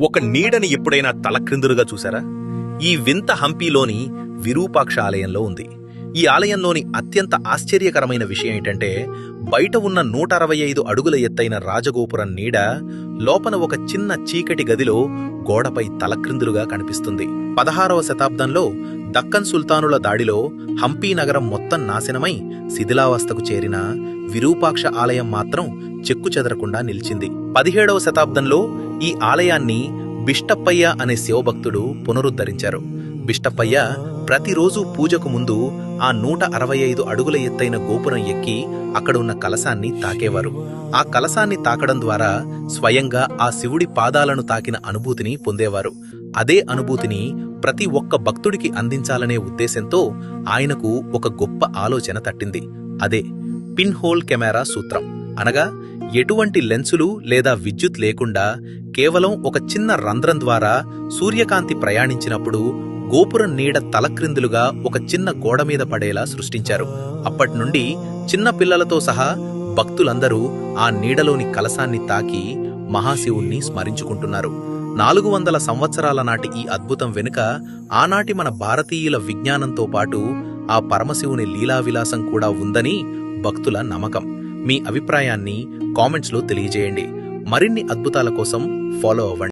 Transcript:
ఒక నీడని ఎప్పుడైనా తలక్రిందులుగా చూసారా? ఈ వింత హంపీలోని విరూపాక్ష ఆలయంలో ఉంది. ఈ ఆలయంలోని అత్యంత ఆశ్చర్యకరమైన విషయం ఏంటంటే, బయట ఉన్న 165 అడుగుల ఎత్తైన రాజగోపురం నీడ లోపల ఒక చిన్న చీకటి గదిలో గోడపై తలక్రిందులుగా కనిపిస్తుంది. 16వ శతాబ్దంలో దక్కన్ సుల్తానుల దాడిలో హంపీ నగరం మొత్తం నాశనమై శిథిలావస్థకు చేరిన విరూపాక్ష ఆలయం మాత్రం చెక్కుచెదరకుండా నిలిచింది. 17వ శతాబ్దంలో ఈ ఆలయాన్ని బిష్టప్పయ్య అనే శివభక్తుడు పునరుద్ధరించారు. బిష్టప్పయ్య ప్రతిరోజు పూజకు ముందు ఆ 165 అడుగుల ఎత్తైన గోపురం ఎక్కి అక్కడ ఉన్న కలశాన్ని తాకేవారు. ఆ కలశాన్ని తాకడం ద్వారా స్వయంగా ఆ శివుడి పాదాలను తాకిన అనుభూతిని పొందేవారు. అదే అనుభూతిని ప్రతి ఒక్క భక్తుడికి అందించాలనే ఉద్దేశంతో ఆయనకు ఒక గొప్ప ఆలోచన తట్టింది. అదే పిన్ హోల్ కెమెరా సూత్రం. అనగా ఎటువంటి లెన్సులు లేదా విద్యుత్ లేకుండా కేవలం ఒక చిన్న రంధ్రం ద్వారా సూర్యకాంతి ప్రయాణించినప్పుడు గోపురం నీడ తలక్రిందులుగా ఒక చిన్న గోడ మీద పడేలా సృష్టించారు. అప్పటినుండి చిన్న పిల్లలతో సహా భక్తులందరూ ఆ నీడలోని కలశాన్ని తాకి మహాశివుణ్ణి స్మరించుకుంటున్నారు. 400 సంవత్సరాల నాటి ఈ అద్భుతం వెనుక ఆనాటి మన భారతీయుల విజ్ఞానంతో పాటు ఆ పరమశివుని లీలావిలాసం కూడా ఉందని భక్తుల నమ్మకం. మీ అభిప్రాయాన్ని కామెంట్స్లో తెలియజేయండి. మరిన్ని అద్భుతాల కోసం ఫాలో అవ్వండి.